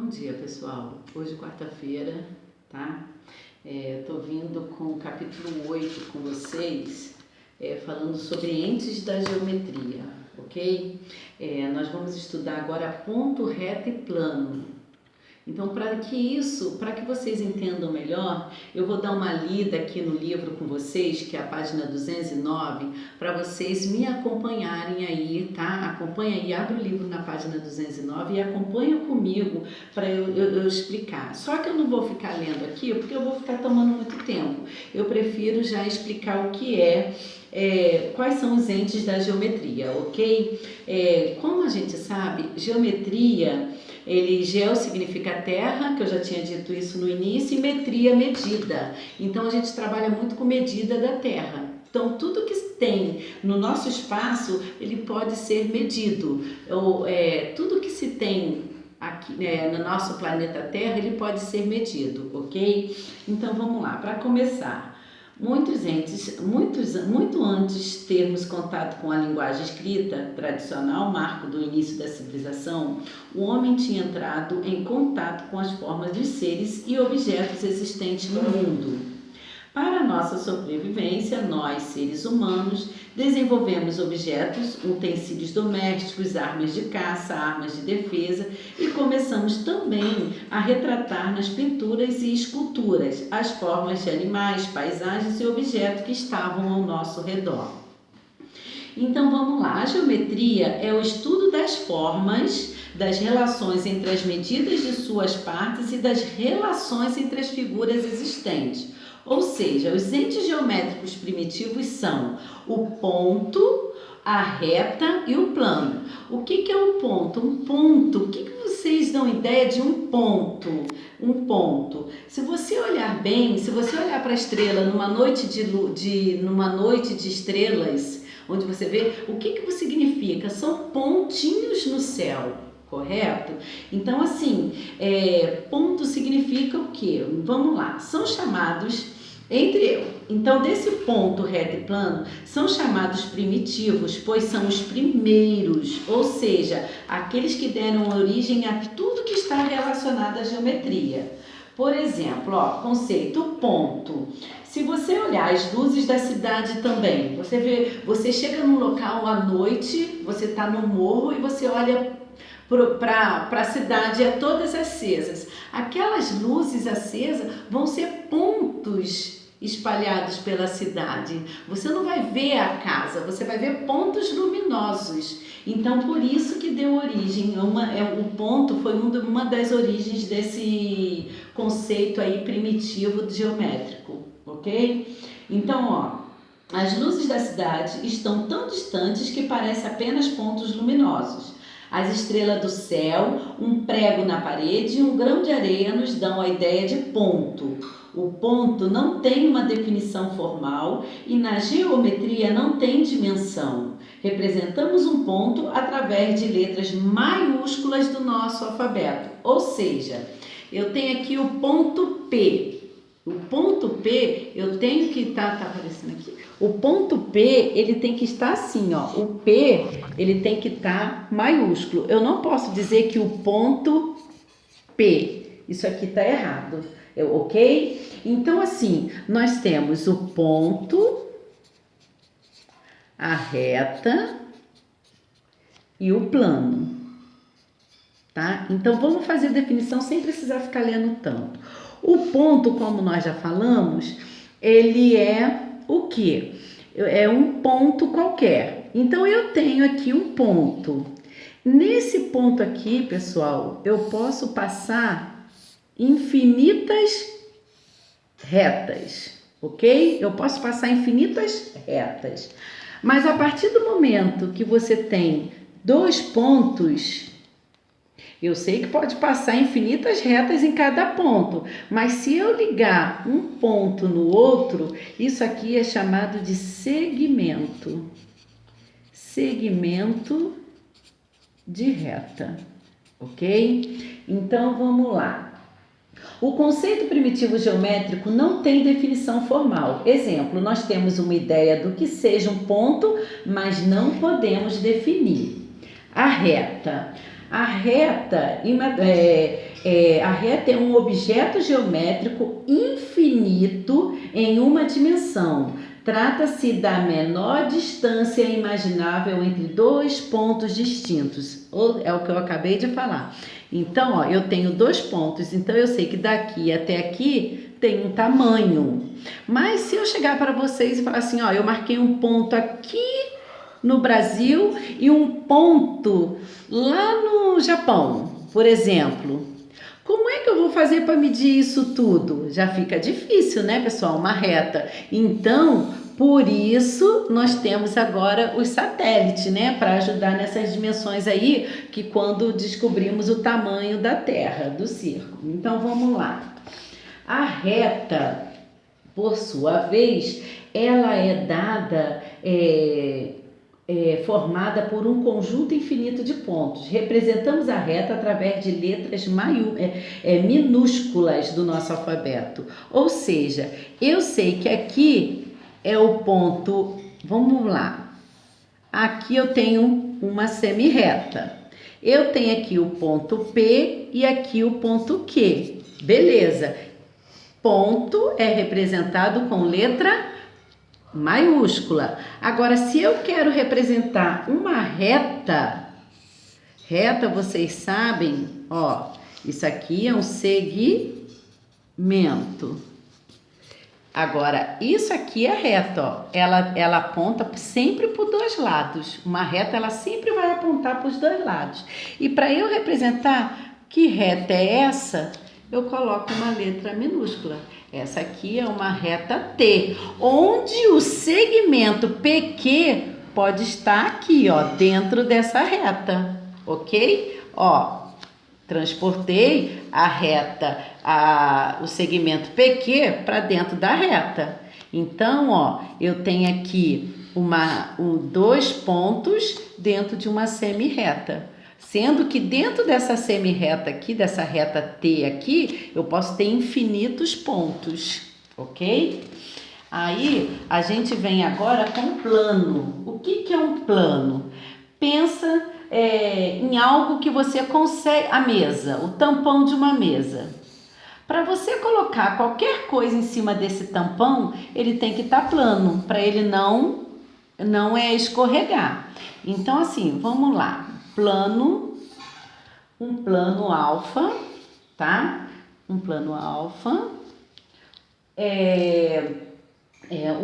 Bom dia, pessoal. Hoje, quarta-feira, tá? Tô vindo com o capítulo 8 com vocês, falando sobre entes da geometria, ok? Nós vamos estudar agora ponto, reto e plano. Então, para que vocês entendam melhor, eu vou dar uma lida aqui no livro com vocês, que é a página 209, para vocês me acompanharem aí, tá? Acompanha aí, abre o livro na página 209 e acompanha comigo para eu explicar. Só que eu não vou ficar lendo aqui, porque eu vou ficar tomando muito tempo. Eu prefiro já explicar o que quais são os entes da geometria, ok? Como a gente sabe, geometria... Geo significa terra, que eu já tinha dito isso no início, e metria, medida. Então, a gente trabalha muito com medida da terra. Então, tudo que tem no nosso espaço, ele pode ser medido. Tudo que se tem aqui no nosso planeta Terra, ele pode ser medido, ok? Então, vamos lá, para começar. Muito antes de termos contato com a linguagem escrita tradicional, marco do início da civilização, o homem tinha entrado em contato com as formas dos seres e objetos existentes no mundo. Para nossa sobrevivência, nós, seres humanos, desenvolvemos objetos, utensílios domésticos, armas de caça, armas de defesa e começamos também a retratar nas pinturas e esculturas as formas de animais, paisagens e objetos que estavam ao nosso redor. Então vamos lá, a geometria é o estudo das formas, das relações entre as medidas de suas partes e das relações entre as figuras existentes. Ou seja, os entes geométricos primitivos são o ponto, a reta e o plano. O que é um ponto? Um ponto, o que vocês dão ideia de um ponto? Um ponto. Se você olhar bem, se você olhar para a estrela numa noite de estrelas, onde você vê, o que significa? São pontinhos no céu. Correto? Então, assim, ponto significa o quê? Vamos lá, são chamados então, desse ponto, reto e plano, são chamados primitivos, pois são os primeiros, ou seja, aqueles que deram origem a tudo que está relacionado à geometria. Por exemplo, conceito ponto. Se você olhar as luzes da cidade também, você chega num local à noite, você está no morro e você olha para a cidade, todas acesas. Aquelas luzes acesas vão ser pontos espalhados pela cidade. Você não vai ver a casa, você vai ver pontos luminosos. Então, por isso que deu origem, o ponto foi uma das origens desse conceito aí primitivo geométrico, ok? Então, as luzes da cidade estão tão distantes que parecem apenas pontos luminosos. As estrelas do céu, um prego na parede e um grão de areia nos dão a ideia de ponto. O ponto não tem uma definição formal e na geometria não tem dimensão. Representamos um ponto através de letras maiúsculas do nosso alfabeto. Ou seja, eu tenho aqui o ponto P. O ponto P, eu tenho que tá aparecendo aqui. O ponto P, ele tem que estar assim, O P, ele tem que estar maiúsculo. Eu não posso dizer que o ponto P, isso aqui está errado, ok? Então, assim, nós temos o ponto, a reta e o plano, tá? Então, vamos fazer a definição sem precisar ficar lendo tanto. O ponto, como nós já falamos, ele é o quê? É um ponto qualquer. Então, eu tenho aqui um ponto. Nesse ponto aqui, pessoal, eu posso passar infinitas retas, ok? Eu posso passar infinitas retas. Mas a partir do momento que você tem dois pontos, eu sei que pode passar infinitas retas em cada ponto, mas se eu ligar um ponto no outro, isso aqui é chamado de segmento. Segmento de reta, ok? Então, vamos lá. O conceito primitivo geométrico não tem definição formal. Exemplo, nós temos uma ideia do que seja um ponto, mas não podemos definir. A reta. A reta, a reta é um objeto geométrico infinito em uma dimensão. Trata-se da menor distância imaginável entre dois pontos distintos. É o que eu acabei de falar. Então, ó, eu tenho 2 pontos, então eu sei que daqui até aqui tem um tamanho. Mas se eu chegar para vocês e falar assim, ó, eu marquei um ponto aqui no Brasil e um ponto lá no Japão, por exemplo. Como é que eu vou fazer para medir isso tudo? Já fica difícil, né, pessoal? Uma reta. Então, por isso, nós temos agora os satélites, né, para ajudar nessas dimensões aí, que quando descobrimos o tamanho da Terra, do círculo. Então, vamos lá. A reta, por sua vez, ela é dada, formada por um conjunto infinito de pontos. Representamos a reta através de letras minúsculas do nosso alfabeto. Ou seja, eu sei que aqui é o ponto, vamos lá, aqui eu tenho uma semi-reta. Eu tenho aqui o ponto P e aqui o ponto Q. Beleza. Ponto é representado com letra maiúscula. Agora, se eu quero representar uma reta, vocês sabem, ó, isso aqui é um segmento. Agora, isso aqui é reta, ó. Ela aponta sempre para os 2 lados. Uma reta, ela sempre vai apontar para os 2 lados. E para eu representar que reta é essa, eu coloco uma letra minúscula. Essa aqui é uma reta T, onde o segmento PQ pode estar aqui, ó, dentro dessa reta, ok? Ó, transportei a reta, o segmento PQ para dentro da reta. Então, ó, eu tenho aqui 2 pontos dentro de uma semi-reta. Sendo que dentro dessa semi-reta aqui, dessa reta T aqui, eu posso ter infinitos pontos, ok? Aí, a gente vem agora com o plano. O que é um plano? Pensa em algo que você consegue, a mesa, o tampão de uma mesa. Para você colocar qualquer coisa em cima desse tampão, ele tem que estar plano, para ele não escorregar. Então, assim, vamos lá. Um plano alfa, tá? Um plano alfa.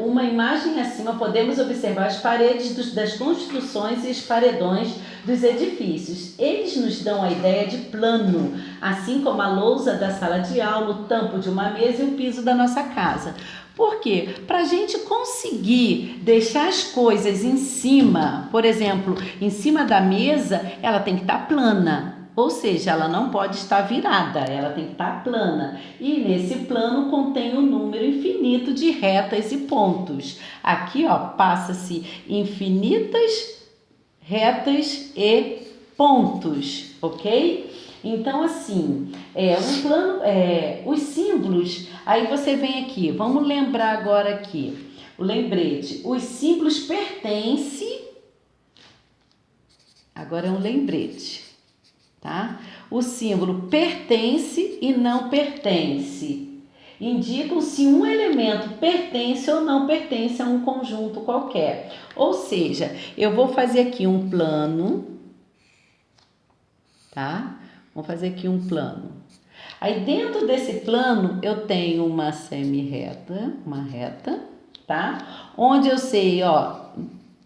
Uma imagem acima, podemos observar as paredes das construções e os paredões dos edifícios. Eles nos dão a ideia de plano, assim como a lousa da sala de aula, o tampo de uma mesa e o piso da nossa casa. Por quê? Para a gente conseguir deixar as coisas em cima, por exemplo, em cima da mesa, ela tem que estar plana. Ou seja, ela não pode estar virada, ela tem que estar plana. E nesse plano contém um número infinito de retas e pontos. Aqui, ó, passa-se infinitas retas e pontos, ok? Então, assim, um plano, os símbolos, aí você vem aqui, vamos lembrar agora aqui, o lembrete. Os símbolos pertencem, agora é um lembrete, tá? O símbolo pertence e não pertence. Indicam se um elemento pertence ou não pertence a um conjunto qualquer. Ou seja, eu vou fazer aqui um plano, tá? Vamos fazer aqui um plano. Aí dentro desse plano eu tenho uma semi-reta, uma reta, tá? Onde eu sei, ó,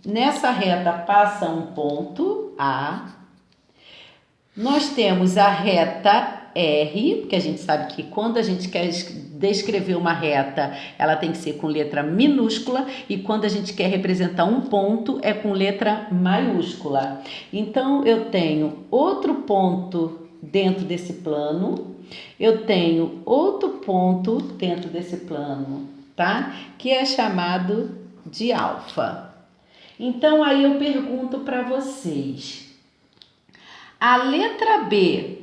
nessa reta passa um ponto A. Nós temos a reta R, porque a gente sabe que quando a gente quer descrever uma reta, ela tem que ser com letra minúscula, e quando a gente quer representar um ponto, é com letra maiúscula. Então, eu tenho outro ponto dentro desse plano, eu tenho outro ponto dentro desse plano, tá? Que é chamado de alfa. Então, aí eu pergunto para vocês, a letra B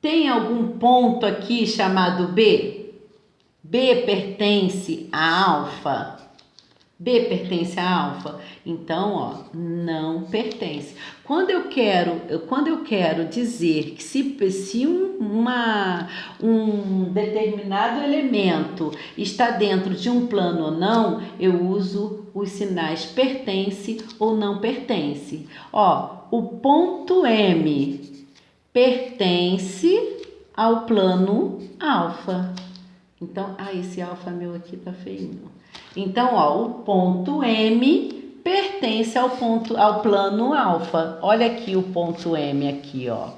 tem algum ponto aqui chamado B? B pertence a alfa? B pertence a alfa? Então, ó, não pertence. Quando eu quero dizer que se um determinado elemento está dentro de um plano ou não, eu uso os sinais pertence ou não pertence. Ó, o ponto M pertence ao plano alfa. Então, esse alfa meu aqui tá feio. Então, ó, o ponto M pertence ao plano alfa. Olha aqui o ponto M aqui, ó.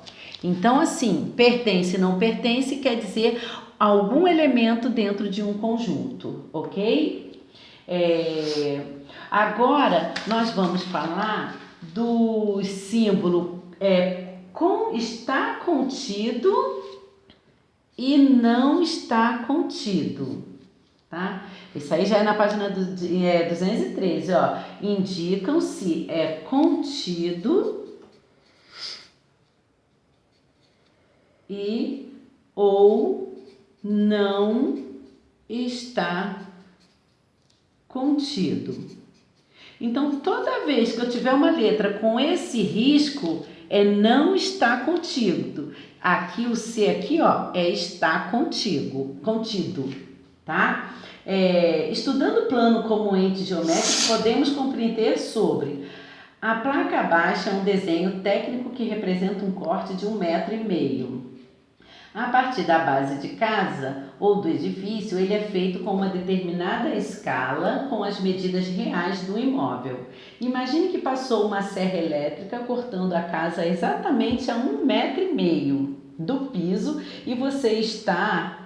Então, assim, pertence, não pertence quer dizer algum elemento dentro de um conjunto, ok? Agora, nós vamos falar do símbolo está contido e não está contido, tá? Isso aí já é na página 213, ó. Indicam se é contido ou não está contido. Então, toda vez que eu tiver uma letra com esse risco, não está contido. Aqui o C aqui, ó, está contido, tá? Estudando o plano como ente geométrico, podemos compreender sobre a placa baixa, um desenho técnico que representa um corte de 1,5 metro. A partir da base de casa ou do edifício, ele é feito com uma determinada escala com as medidas reais do imóvel. Imagine que passou uma serra elétrica cortando a casa exatamente a 1,5 metro do piso e você está